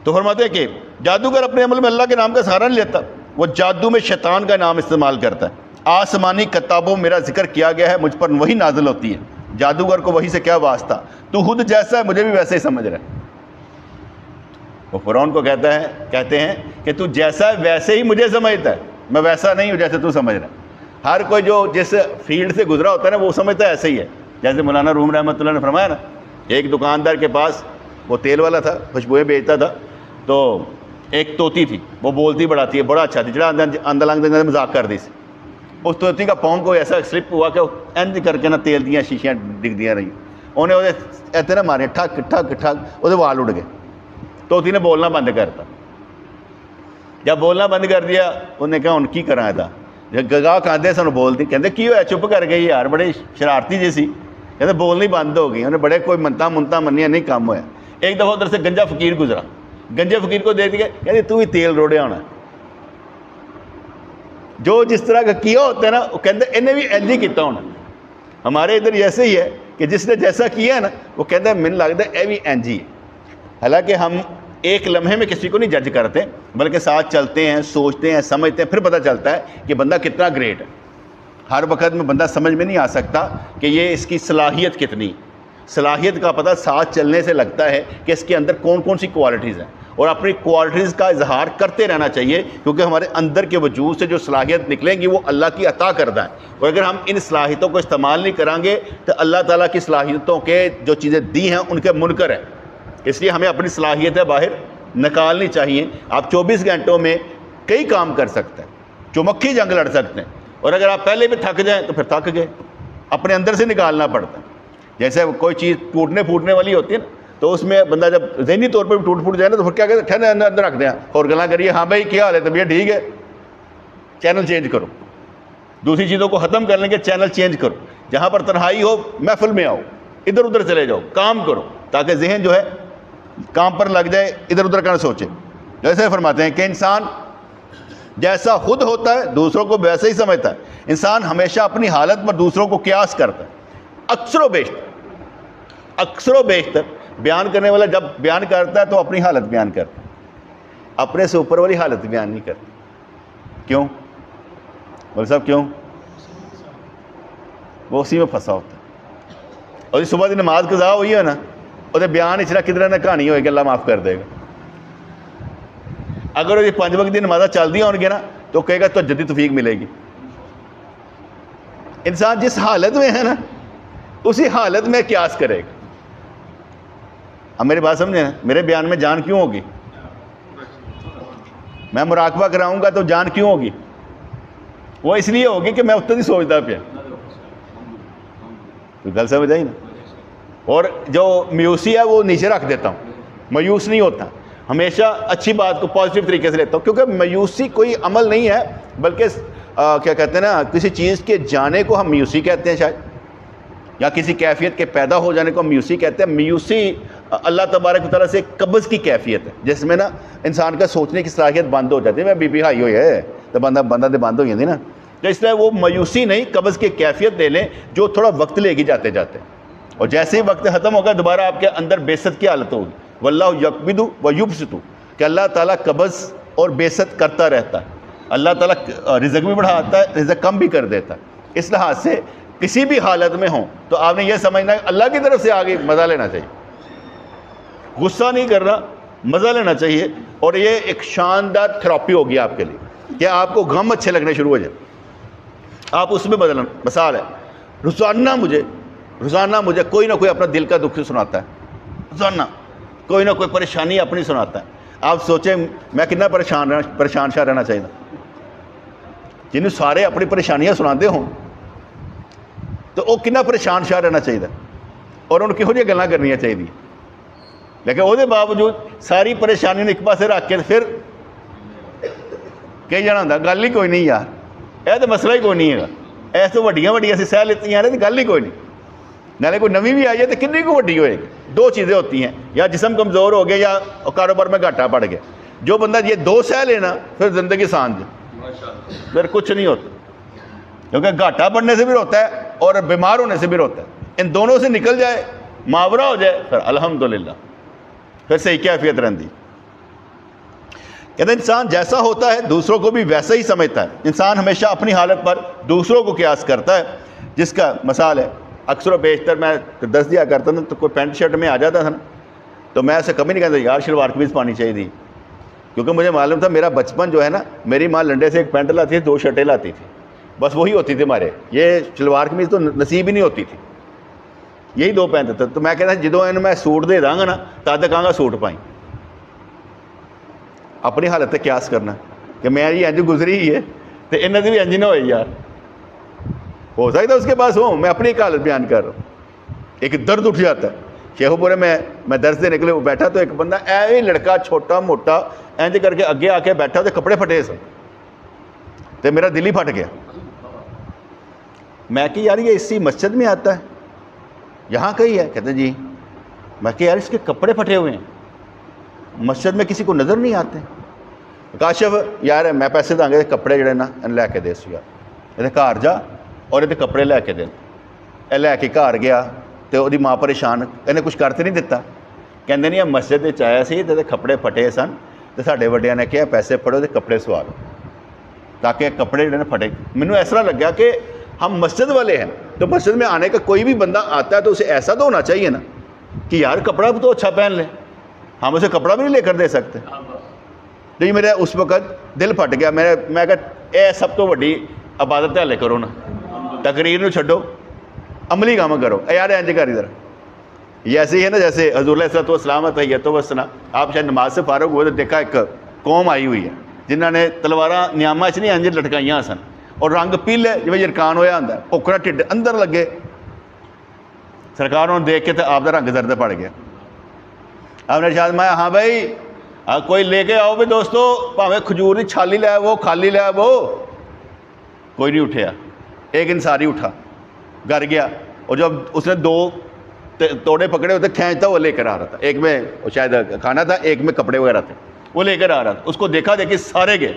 تو فرماتے ہیں کہ جادوگر اپنے عمل میں اللہ کے نام کا سہارا نہیں لیتا, وہ جادو میں شیطان کا نام استعمال کرتا ہے. آسمانی کتابوں میرا ذکر کیا گیا ہے, مجھ پر وہی نازل ہوتی ہے. جادوگر کو وہی سے کیا واسطہ, تو خود جیسا ہے مجھے بھی ویسے ہی سمجھ رہا ہے. وہ فرعون کو کہتے ہیں کہ تو جیسا ہے ویسے ہی مجھے سمجھتا ہے, میں ویسا نہیں ہوں جیسے تو سمجھ رہا ہے. ہر کوئی جو جس فیلڈ سے گزرا ہوتا ہے نا وہ سمجھتا ہے ایسے ہی ہے. جیسے مولانا روم رحمۃ اللہ نے فرمایا نا, ایک دکاندار کے پاس, وہ تیل والا تھا, خوشبوئیں بیچتا تھا, تو ایک طوطی تھی, وہ بولتی بڑا تھی, بڑا اچھا تھی, جڑا اندر لنگ دے مذاق کر دی سی. اس طوطی کا پاؤں کو ایسا سلپ ہوا کہ اینج کر کے نا تیل دیا شیشیاں ڈگ دیا رہی, انہیں وہ ایسے نہ مارے, ٹھک ٹھک ٹھک, وہ وال اڑ گئے. طوطی نے بولنا بند کرتا. جب بولنا بند کر دیا انہوں نے کہا ان کی کرا تھا, گاہک آدھے سانو بولتی, کہتے کی ہوا, چپ کر گئی یار, بڑے شرارتی جی سی, کہتے بولنی بند ہو گئی. انہیں بڑے کوئی منتا منیا نہیں کام ہوا. ایک دفعہ ادھر سے گنجا فقیر گزرا, گنجے فقیر کو دے دیا, کہتے تو ہی تیل روڑیا ہونا, جو جس طرح کا کیا ہوتا ہے نا وہ کہتے انہیں بھی ایج ہی کیتا ہونا. ہمارے ادھر ایسے ہی ہے کہ جس نے جیسا کیا ہے نا وہ کہتا ہے من لگتا ہے اے بھی اینج ہی ہے. حالانکہ ہم ایک لمحے میں کسی کو نہیں جج کرتے, بلکہ ساتھ چلتے ہیں, سوچتے ہیں, سمجھتے ہیں, پھر پتہ چلتا ہے کہ بندہ کتنا گریٹ ہے. ہر وقت میں بندہ سمجھ میں نہیں آ سکتا کہ یہ اس کی صلاحیت کتنی. صلاحیت کا پتہ ساتھ چلنے سے لگتا ہے کہ اس کے اندر کون کون سی کوالٹیز ہیں, اور اپنی کوالٹیز کا اظہار کرتے رہنا چاہیے، کیونکہ ہمارے اندر کے وجود سے جو صلاحیت نکلیں گی وہ اللہ کی عطا کردہ ہے، اور اگر ہم ان صلاحیتوں کو استعمال نہیں کریں گے تو اللہ تعالیٰ کی صلاحیتوں کے جو چیزیں دی ہیں ان کے منکر ہیں۔ اس لیے ہمیں اپنی صلاحیتیں باہر نکالنی چاہیے۔ آپ 24 گھنٹوں میں کئی کام کر سکتے ہیں، چمکی جنگ لڑ سکتے ہیں، اور اگر آپ پہلے بھی تھک جائیں تو پھر تھک گئے، اپنے اندر سے نکالنا پڑتا ہے۔ جیسے کوئی چیز ٹوٹنے پھوٹنے والی ہوتی ہے نا، تو اس میں بندہ جب ذہنی طور پہ بھی ٹوٹ پھوٹ جائے نا تو پھر کیا کہتے ہیں، ٹھنڈے اندر رکھ دیں اور گلا کریے، ہاں بھائی کیا حال ہے، طبیعت ٹھیک ہے، چینل چینج کرو، دوسری چیزوں کو ختم کرنے کے چینل چینج کرو، جہاں پر تنہائی ہو محفل میں آؤ، ادھر ادھر چلے جاؤ، کام کرو، تاکہ ذہن جو ہے کام پر لگ جائے، ادھر ادھر کا نہ سوچے۔ جیسے فرماتے ہیں کہ انسان جیسا خود ہوتا ہے دوسروں کو ویسے ہی سمجھتا ہے۔ انسان ہمیشہ اپنی حالت پر دوسروں کو قیاس کرتا ہے، اکثر و بیشتر بیان کرنے والا جب بیان کرتا ہے تو اپنی حالت بیان کرتا ہے، اپنے سے اوپر والی حالت بیان نہیں کرتا۔ کیوں بول صاحب کیوں؟ وہ اسی میں پھنسا ہوتا ہے۔ اور صبح کی نماز قضا ہوئی ہے نا، وہ بیان اچھا کدھر نہ کہانی ہوئے گی، اللہ معاف کر دے گا۔ اگر وہ 5 وقت کی نمازیں چل دیا ہوں گے نا تو کہے گا تو جدید توفیق ملے گی۔ انسان جس حالت میں ہے نا اسی حالت میں قیاس کرے گا۔ اب میری بات سمجھیں، میرے بیان میں جان کیوں ہوگی؟ میں مراقبہ کراؤں گا تو جان کیوں ہوگی؟ وہ اس لیے ہوگی کہ میں اتنا ہی سوچتا پیا، گل سمجھ آئی نا۔ اور جو میوسی ہے وہ نیچے رکھ دیتا ہوں، مایوس نہیں ہوتا، ہمیشہ اچھی بات کو پازیٹیو طریقے سے لیتا ہوں، کیونکہ مایوسی کوئی عمل نہیں ہے، بلکہ کیا کہتے ہیں نا، کسی چیز کے جانے کو ہم میوسی کہتے ہیں شاید، یا کسی کیفیت کے پیدا ہو جانے کو ہم میوسی کہتے ہیں۔ میوسی اللہ تبارک و تعالیٰ سے قبض کی کیفیت ہے، جس میں نا انسان کا سوچنے کی صلاحیت بند ہو جاتی ہے۔ میں بی پی ہائی ہوئی ہے تو بندہ دے بند ہو جاتی نا، تو اس لیے وہ مایوسی نہیں، قبض کی کیفیت لے لیں جو تھوڑا وقت لے گی جاتے جاتے، اور جیسے ہی وقت ختم ہوگا دوبارہ آپ کے اندر بیست کی حالت ہوگی۔ واللہ یقبض و یبسط، کہ اللہ تعالیٰ قبض اور بیست کرتا رہتا ہے، اللہ تعالیٰ رزق بھی بڑھاتا ہے، رزق کم بھی کر دیتا ہے۔ اس لحاظ سے کسی بھی حالت میں ہوں تو آپ نے یہ سمجھنا ہے اللہ کی طرف سے آگے مزہ لینا چاہیے، غصہ نہیں کرنا، مزہ لینا چاہیے۔ اور یہ ایک شاندار تھراپی ہوگی آپ کے لیے کہ آپ کو غم اچھے لگنے شروع ہو جائے، آپ اس میں بدلنا۔ مثال ہے، روزانہ مجھے کوئی نہ کوئی اپنا دل کا دکھ سناتا ہے، روزانہ کوئی نہ کوئی پریشانی اپنی سناتا ہے۔ آپ سوچیں میں کتنا پریشان شاہ رہنا چاہیے، جنہیں سارے اپنی پریشانیاں سناتے ہوں تو وہ کتنا پریشان شاہ رہنا چاہیے، اور ان کی یہ گلاں کرنی چاہیے۔ لیکن وہ باوجود ساری پریشانی ایک پاسے رکھ کے پھر کئی جانا ہوتا گل ہی کوئی نہیں یار، یہ تو مسئلہ ہی کوئی نہیں ہے، ایسے وڈیاں سے سہ لیتی ہیں تو گل ہی کوئی نہیں، نالے کوئی نویں بھی آئی ہے تو کنی کو وڈی ہوئے گی۔ دو چیزیں ہوتی ہیں، یا جسم کمزور ہو گیا یا کاروبار میں گھاٹا پڑ گیا۔ جو بندہ یہ دو سہ لینا پھر زندگی سانج، پھر کچھ نہیں ہوتا، کیونکہ گھاٹا پڑنے سے بھی روتا ہے اور بیمار ہونے سے بھی روتا ہے۔ ان دونوں سے نکل جائے، محاورہ ہو جائے، پھر الحمدللہ پھر صحیح کیفیت رہتی۔ کہتے ہیں انسان جیسا ہوتا ہے دوسروں کو بھی ویسا ہی سمجھتا ہے۔ انسان ہمیشہ اپنی حالت پر دوسروں کو قیاس کرتا ہے، جس کا مثال ہے اکثر و بیشتر میں دس دیا کرتا تھا تو کوئی پینٹ شرٹ میں آ جاتا تھا نا تو میں ایسے کبھی نہیں کہتا یار شلوار قمیض پانی چاہیے تھی، کیونکہ مجھے معلوم تھا میرا بچپن جو ہے نا، میری ماں لنڈے سے ایک پینٹ لاتی تھی، 2 شرٹیں لاتی تھی، بس وہی ہوتی تھی ہمارے، یہ شلوار قمیض تو نصیب ہی نہیں ہوتی تھی، یہی 2 پہنتے تھے۔ تو میں کہتا جدوں انہوں میں سوٹ دے داں گا نا تد تک کہاں گا سوٹ پائیں۔ اپنی حالت تے قیاس کرنا کہ میں یہ انج گزری ہی ہے تو انہوں نے بھی انج نہ ہوئے یار، ہو سکتا ہے اس کے پاس ہوں، میں اپنی ایک حالت بیان کر رہا ہوں۔ ایک درد اٹھ جاتا ہے، شیخو پورے میں درس دے نکلے وہ بیٹھا تو ایک بندہ ایویں لڑکا چھوٹا موٹا انج کر کے اگے آ کے بیٹھا تو کپڑے پھٹے سن تو میرا دل ہی پھٹ گیا۔ میں کہ یار یہ اسی مسجد میں آتا ہے، یہاں کہیں ہے؟ کہتے جی۔ میں کہ یار اس کے کپڑے پھٹے ہوئے ہیں، مسجد میں کسی کو نظر نہیں آتے۔ کاشف یار میں پیسے داں گے کپڑے جڑے نا لے کے دے سو یار، یہ گھر جا اور یہ کپڑے لے کے دے۔ یہ لے کے گھر گیا تو وہ ماں پریشان، انہیں کچھ کرتے نہیں دتا، کہتے نہیں مسجد آیا سی تو کپڑے پھٹے سن تو ساڈے وڈیاں نے کہا پیسے پڑھو تو کپڑے سوا لو تاکہ کپڑے جڑے پھٹے۔ مینوں ایسا لگا کہ ہم مسجد والے ہیں تو مسجد میں آنے کا کوئی بھی بندہ آتا ہے تو اسے ایسا تو ہونا چاہیے نا کہ یار کپڑا تو اچھا پہن لے، ہم اسے کپڑا بھی نہیں لے کر دے سکتے. نہیں میرا اس وقت دل پھٹ گیا. میں کہا اے سب تو وڈی عبادت حالے کرو نا, تقریر نو چھڈو, عملی کام کرو. یار انج کر ادھر. یہ ایسے ہی ہے نا جیسے حضور علیہ الصلوۃ والسلام تحیۃ و ثنا, آپ شاید نماز سے فارغ ہوئے تو دیکھا ایک قوم آئی ہوئی ہے جنہوں نے تلواراں نیاماں چ نہیں انج لٹکائیاں سن, اور رنگ پیلے جی یرکان ہویا ہوندا, پوکڑا ٹھڈ اندر لگے. سرکار انہوں دیکھ کے تو آپ کا رنگ زرد پڑ گیا. آپ نے ارشاد فرمایا ہاں بھائی کوئی لے کے آؤ بھی دوستو, بھاویں کھجور کی چھالی لے وہ خالی لے وہ. کوئی نہیں اٹھیا. ایک انصاری اٹھا, گھر گیا, اور جب اس نے 2 توڑے پکڑے ہوتے کھینچتا وہ لے کر آ رہا تھا. ایک میں شاید کھانا تھا, ایک میں کپڑے وغیرہ تھے, وہ لے کر آ رہا تھا. اس کو دیکھا دیکھی سارے گئے,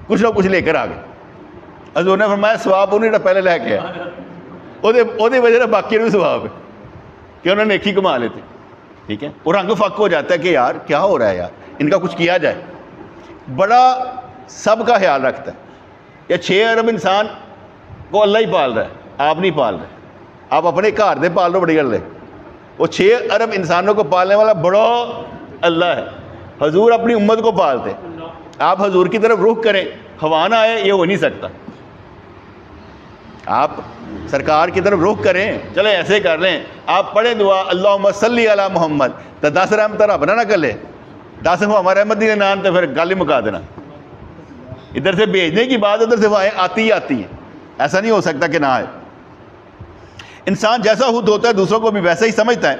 کچھ نہ کچھ لے کر آ گئے. حضور نے فرمایا ثواب انہیں پہلے لے کے آیا, وہ وجہ سے باقی بھی ثواب ہے کہ انہوں نے نیکی کما لیتے. ٹھیک ہے, اور رنگ فق ہو جاتا ہے کہ یار کیا ہو رہا ہے یار, ان کا کچھ کیا جائے. بڑا سب کا خیال رکھتا ہے. یا 6 ارب انسان کو اللہ ہی پال رہا ہے, آپ نہیں پال رہے. آپ اپنے گھر دے پال لو, بڑی گل ہے. وہ 6 ارب انسانوں کو پالنے والا بڑا اللہ ہے. حضور اپنی امت کو پالتے. آپ حضور کی طرف رخ کریں, ہوا نہ آئے, یہ ہو نہیں سکتا. آپ سرکار کی طرف رخ کریں, چلے ایسے کر لیں, آپ پڑھیں دعا اللہم صلی علی محمد, تو 10 رحمت رب نہ کر لے, 10 ہمارے احمد دی نان تو پھر گل ہی مکا دینا. ادھر سے بھیجنے کی بات ادھر سے آتی ہی آتی ہیں. ایسا نہیں ہو سکتا کہ نہ آئے. انسان جیسا خود ہوتا ہے دوسروں کو بھی ویسا ہی سمجھتا ہے.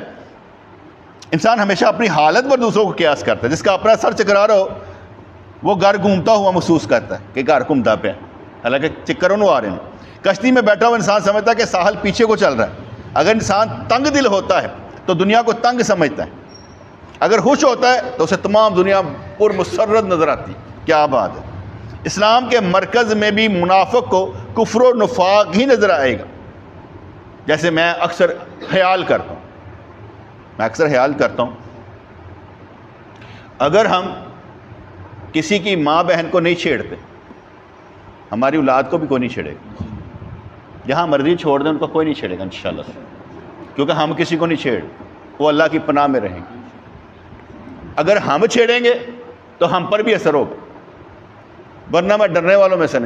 انسان ہمیشہ اپنی حالت پر دوسروں کو قیاس کرتا ہے. جس کا اپنا سر چکرا رہا ہو وہ گھر گھومتا ہوا محسوس کرتا ہے کہ گھر گھومتا پہ, حالانکہ چکر انہوں آ رہے ہیں. کشتی میں بیٹھا ہوا انسان سمجھتا ہے کہ ساحل پیچھے کو چل رہا ہے. اگر انسان تنگ دل ہوتا ہے تو دنیا کو تنگ سمجھتا ہے. اگر خوش ہوتا ہے تو اسے تمام دنیا پر مسرت نظر آتی. کیا بات ہے. اسلام کے مرکز میں بھی منافق کو کفر و نفاق ہی نظر آئے گا. جیسے میں اکثر خیال کرتا ہوں, اگر ہم کسی کی ماں بہن کو نہیں چھیڑتے, ہماری اولاد کو بھی کوئی نہیں چھیڑے گا. جہاں مرضی چھوڑ دیں ان کو کوئی نہیں چھیڑے گا انشاءاللہ, کیونکہ ہم کسی کو نہیں چھیڑ, وہ اللہ کی پناہ میں رہیں گے. اگر ہم چھیڑیں گے تو ہم پر بھی اثر ہوگا, ورنہ میں ڈرنے والوں میں سے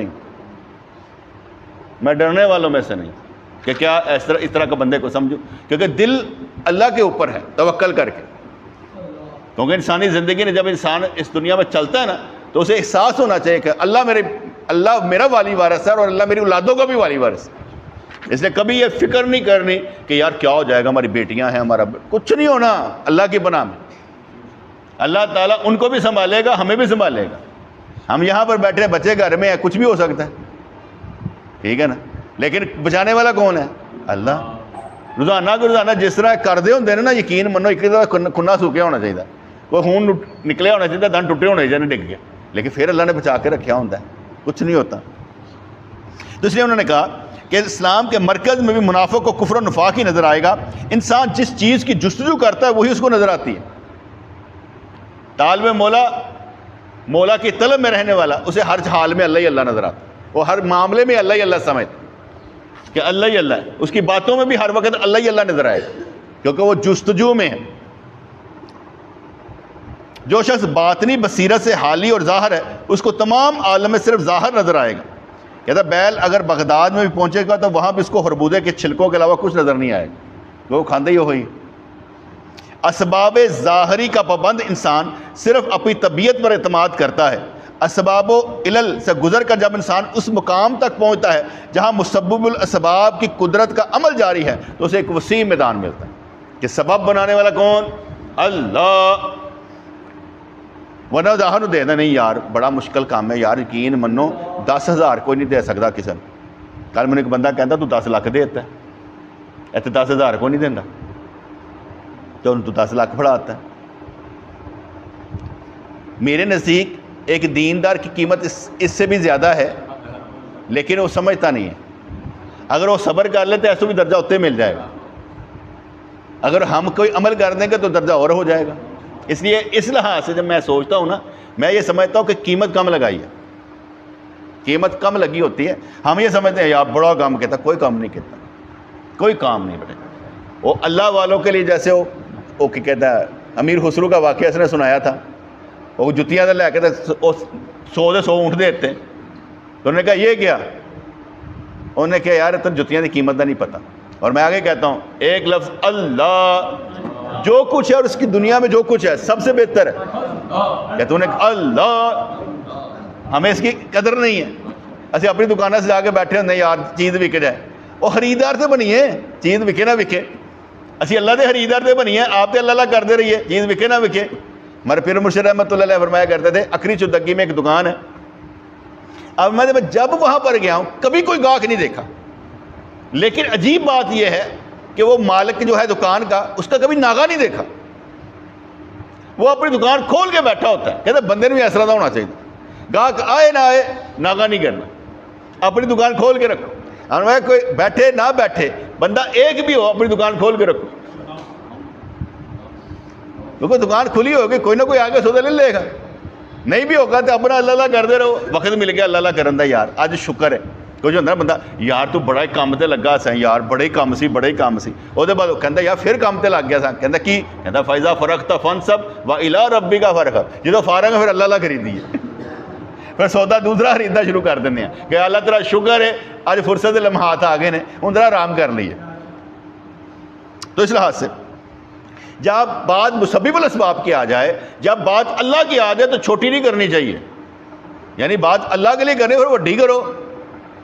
نہیں کہ کیا اس طرح کا بندے کو سمجھو, کیونکہ دل اللہ کے اوپر ہے توکل کر کے. کیونکہ انسانی زندگی میں جب انسان اس دنیا میں چلتا ہے نا تو اسے احساس ہونا چاہیے کہ اللہ میرا والی وارث ہے اور اللہ میری اولادوں کا بھی والی وارث ہے. اس لیے کبھی یہ فکر نہیں کرنی کہ یار کیا ہو جائے گا, ہماری بیٹیاں ہیں, ہمارا کچھ نہیں ہونا. اللہ کی پناہ میں اللہ تعالیٰ ان کو بھی سنبھالے گا, ہمیں بھی سنبھالے گا. ہم یہاں پر بیٹھے ہیں, بچے گھر میں ہیں, کچھ بھی ہو سکتا ہے. ٹھیک ہے نا, لیکن بچانے والا کون ہے؟ اللہ. روزانہ جس طرح کردے ہوتے ہیں نا, یقین منو ایک کھنا سوکھیا ہونا چاہیے, کوئی خون نکلیا ہونا چاہیے, دن ٹوٹے ہونے چاہیے, ڈگ گیا, لیکن پھر اللہ نے بچا کے رکھا ہوتا ہے, کچھ نہیں ہوتا. تو اس لیے انہوں نے کہا کہ اسلام کے مرکز میں بھی منافق کو کفر و نفاق ہی نظر آئے گا. انسان جس چیز کی جستجو کرتا ہے وہی اس کو نظر آتی ہے. طالب مولا کی طلب میں رہنے والا, اسے ہر حال میں اللہ ہی اللہ نظر آتا ہے. وہ ہر معاملے میں اللہ ہی اللہ سمجھتا کہ اللہ ہی اللہ ہے. اس کی باتوں میں بھی ہر وقت اللہ ہی اللہ نظر آئے گا, کیونکہ وہ جستجو میں ہے. جو شخص باطنی بصیرت سے حالی اور ظاہر ہے اس کو تمام عالم میں صرف ظاہر نظر آئے گا. کہتا بیل اگر بغداد میں بھی پہنچے گا تو وہاں بھی اس کو خربوزے کے چھلکوں کے علاوہ کچھ نظر نہیں آئے گا, وہ کھاندے ہی ہوئی. اسباب ظاہری کا پابند انسان صرف اپنی طبیعت پر اعتماد کرتا ہے. اسباب و علل سے گزر کر جب انسان اس مقام تک پہنچتا ہے جہاں مسبب الاسباب کی قدرت کا عمل جاری ہے تو اسے ایک وسیع میدان ملتا ہے کہ سبب بنانے والا کون؟ اللہ. ورنہ ظاہر دے دیں نہیں یار بڑا مشکل کام ہے یار, یقین منو 10,000 کوئی نہیں دے سکتا کسی نے. کل میں نے ایک بندہ کہتا تو 10 لاکھ دیتا ہے, ایسے 10,000 کوئی نہیں دینا, تو 10 لاکھ پڑھاتا ہے. میرے نزدیک ایک دیندار کی قیمت اس سے بھی زیادہ ہے, لیکن وہ سمجھتا نہیں ہے. اگر وہ صبر کر لے تو ایسا بھی درجہ اتنے مل جائے گا, اگر ہم کوئی عمل کر دیں گے تو درجہ اور ہو جائے گا. اس لیے اس لحاظ سے جب میں سوچتا ہوں نا, میں یہ سمجھتا ہوں کہ قیمت کم لگائی ہے, قیمت کم لگی ہوتی ہے. ہم یہ سمجھتے ہیں یار بڑا کام کہتا, کوئی کام نہیں کہتا, کوئی کام نہیں بیٹے. وہ اللہ والوں کے لیے جیسے وہ کہتا ہے امیر خسرو کا واقعہ اس نے سنایا تھا. وہ جتیاں لے کے 100 اونٹ دیتے. تو انہوں نے کہا یہ کیا؟ انہوں نے کہا یار تو جتیاں کی قیمت کا نہیں پتہ. اور میں آگے کہتا ہوں ایک لفظ اللہ، جو کچھ ہے اور اس کی دنیا میں جو کچھ ہے سب سے بہتر ہے. کہتے انہیں اللہ، ہمیں اس کی قدر نہیں ہے. اسی اپنی دکانوں سے جا کے بیٹھے ہوتے ہیں یار چیز وک جائے. وہ خریدار سے بنی ہے، چیز وکے نہ وکے. اسی اللہ دے خریدار سے بنی ہے، آپ تے اللہ اللہ کرتے رہیے، چیز وکے نہ وکے. ہمارے پیر مرشد رحمۃ اللہ علیہ فرمایا کرتے تھے اکری چودگی میں ایک دکان ہے. اب میں جب وہاں پر گیا ہوں کبھی کوئی گاہک نہیں دیکھا، لیکن عجیب بات یہ ہے کہ وہ مالک جو ہے دکان کا، اس کا کبھی ناغا نہیں دیکھا. وہ اپنی دکان کھول کے بیٹھا ہوتا ہے. کہتے بندے نے بھی ایسا ہونا چاہیے، گاہک آئے نہ آئے ناغا نہیں کرنا، اپنی دکان کھول کے رکھو. اور کوئی بیٹھے نہ بیٹھے، بندہ ایک بھی ہو اپنی دکان کھول کے رکھو، کیونکہ دکان کھلی ہوگی کوئی نہ کوئی آگے سودا لے لے گا. نہیں بھی ہوگا تو اپنا اللہ اللہ کرتے رہو. وقت مل گیا اللہ اللہ کرن دا یار اج شکر ہے. کچھ ہوتا ہے بندہ یار تو بڑا ہی کام تے لگا سا یار، بڑے ہی کام سی. وہ بعد کہتا یار پھر کام تے لگ گیا سا. کہتا کی؟ کہتا فائزہ فرق تھا فن سب و الا ربی کا فرق ہے. جدو فارغ ہے پھر اللہ اللہ خریدی ہے، پھر سودا دوسرا خریدنا شروع کر دینے ہیں کہ اللہ تعالیٰ شکر ہے اج فرصت لمحات آ گئے نے، ان طرح آرام کر لیے. تو اس لحاظ سے جب بات مسبب الاسباب کی آ جائے، جب بات اللہ کی آ جائے تو چھوٹی نہیں کرنی چاہیے. یعنی بات اللہ کے لیے کرنے اور وڈی کرو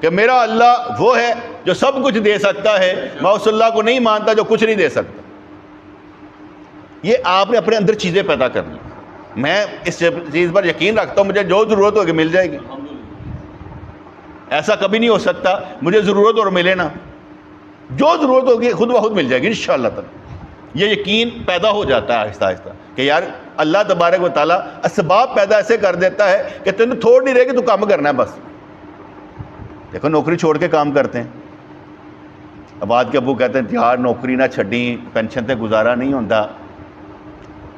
کہ میرا اللہ وہ ہے جو سب کچھ دے سکتا ہے، میں اس اللہ کو نہیں مانتا جو کچھ نہیں دے سکتا. یہ آپ نے اپنے اندر چیزیں پیدا کرنی. میں اس چیز پر یقین رکھتا ہوں مجھے جو ضرورت ہوگی مل جائے گی. ایسا کبھی نہیں ہو سکتا مجھے ضرورت اور ملے نا، جو ضرورت ہوگی خود بخود مل جائے گی انشاءاللہ تعالی. یہ یقین پیدا ہو جاتا ہے آہستہ آہستہ کہ یار اللہ تبارک و تعالیٰ اسباب پیدا ایسے کر دیتا ہے کہ تینوں تھوڑ نہیں رہے کہ تو کام کرنا ہے بس. دیکھو نوکری چھوڑ کے کام کرتے ہیں. اب آج کے ابو کہتے ہیں یار نوکری نہ چھڈیں، پینشن تے گزارا نہیں ہوتا.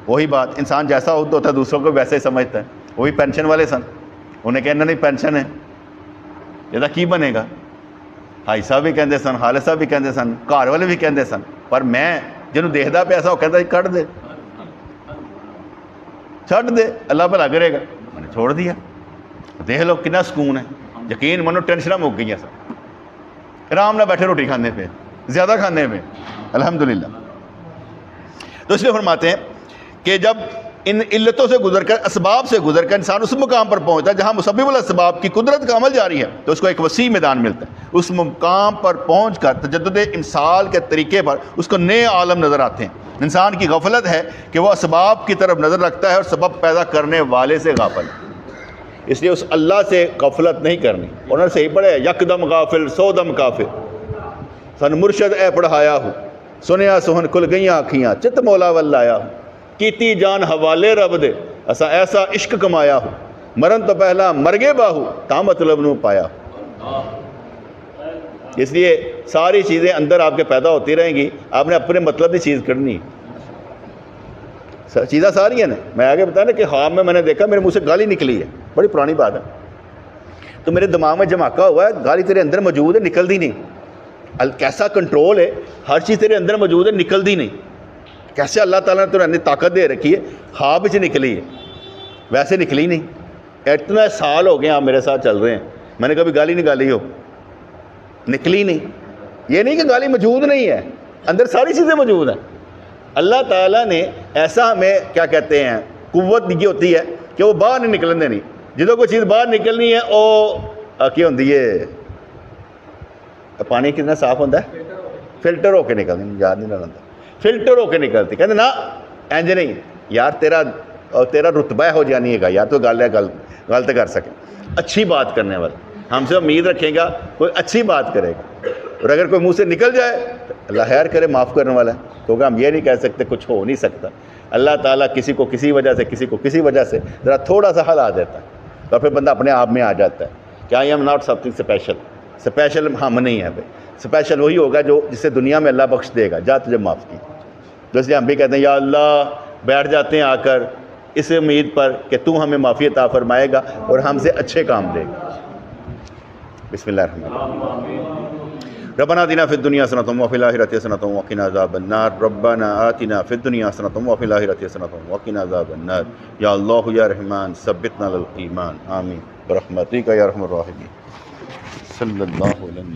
وہی بات، انسان جیسا ہوتا ہے دوسروں کو ویسے ہی سمجھتا ہے. وہی پینشن والے سن، انہیں کہنا نہیں پینشن ہے یہ کی بنے گا. بھائی صاحب بھی کہتے سن، خالد صاحب بھی کہتے سن، گھر والے بھی کہتے سن. پر میں جنہوں دیکھتا پہ ایسا وہ کہتا کٹ دے چھٹ دے اللہ بھلا کرے گا. میں نے چھوڑ دیا. دیکھ لو کتنا سکون ہے. یقین منو ٹینشنیں مک گئی سب، آرام نہ بیٹھے روٹی کھانے پہ، زیادہ کھانے پہ الحمدللہ. تو اس لیے فرماتے ہیں کہ جب ان علتوں سے گزر کر، اسباب سے گزر کر انسان اس مقام پر پہنچتا ہے جہاں مسبب الاسباب کی قدرت کا عمل جاری ہے، تو اس کو ایک وسیع میدان ملتا ہے. اس مقام پر پہنچ کر تجدد انسان کے طریقے پر اس کو نئے عالم نظر آتے ہیں. انسان کی غفلت ہے کہ وہ اسباب کی طرف نظر رکھتا ہے اور سبب پیدا کرنے والے سے غافل ہے. اس لیے اس اللہ سے غفلت نہیں کرنی. انہوں نے صحیح پڑھے یکدم غافل سو دم کافر. سن مرشد اے پڑھایا ہوں، سنیا سہن کھل گئیاں آکھیاں، چت مولا ول آیا ہوں، کیتی جان حوالے رب دے اسا ایسا عشق کمایا ہو، مرن تو پہلا مرگے باہو تا مطلب نو پایا. اس لیے ساری چیزیں اندر آپ کے پیدا ہوتی رہیں گی، آپ نے اپنے مطلب کی چیز کرنی. چیزیں ساری ہیں نا، میں آگے بتایا نا کہ خواب میں نے دیکھا میرے منہ سے گالی نکلی ہے، بڑی پرانی بات ہے. تو میرے دماغ میں جماکا ہوا ہے گالی تیرے اندر موجود ہے نکلتی نہیں. کیسا کنٹرول ہے، ہر چیز تیرے اندر موجود ہے نکلتی نہیں. کیسے اللہ تعالیٰ نے تمہیں طاقت دے رکھی ہے، خواب سے نکلی ہے ویسے نکلی نہیں. اتنا سال ہو گئے آپ میرے ساتھ چل رہے ہیں، میں نے کبھی گالی نکالی ہو، نکلی نہیں. یہ نہیں کہ گالی موجود نہیں ہے، اندر ساری چیزیں موجود ہیں. اللہ تعالیٰ نے ایسا ہمیں کیا کہتے ہیں قوت دی ہوتی ہے کہ وہ باہر نہیں نکلنے دینی. جدو کوئی چیز باہر نکلنی ہے وہ کیا ہوتی ہے، پانی کتنا صاف ہوتا ہے، فلٹر ہو کے نکلتی، یاد نہیں رہتا، فلٹر ہو کے نکلتی. کہتے نا انج نہیں یار تیرا رتبہ ہو جانی ہے گا یار تو غلط کر سکے. اچھی بات کرنے والا ہم سے امید رکھے گا کوئی اچھی بات کرے گا، اور اگر کوئی منہ سے نکل جائے تو اللہ خیر کرے، معاف کرنے والا ہے. کیونکہ ہم یہ نہیں کہہ سکتے کچھ ہو نہیں سکتا. اللہ تعالیٰ کسی کو کسی وجہ سے کسی کو کسی وجہ سے ذرا تھوڑا سا حل آ دیتا ہے اور پھر بندہ اپنے آپ میں آ جاتا ہے کہ I am not some thing special ہم نہیں ہیں بھائی. اسپیشل وہی ہوگا جو جسے دنیا میں اللہ بخش دے گا، جا تجھے معاف کی. تو اس لیے ہم بھی کہتے ہیں یا اللہ، بیٹھ جاتے ہیں آ کر اس امید پر کہ تو ہمیں معافی عطا فرمائے گا اور ہم سے اچھے کام دے گا. بسم اللہ الرحمن الرحیم. ربنا آتنا فی الدنیا حسنۃ وفی الآخرۃ حسنۃ وقنا عذاب النار ربنا آتنا فی الدنیا حسنۃ وفی الآخرۃ حسنۃ وقنا عذاب النار یا اللہ یا رحمان ثبتنا علی الایمان آمین برحمتک یا ارحم الراحمین صلی اللہ علیہ وسلم.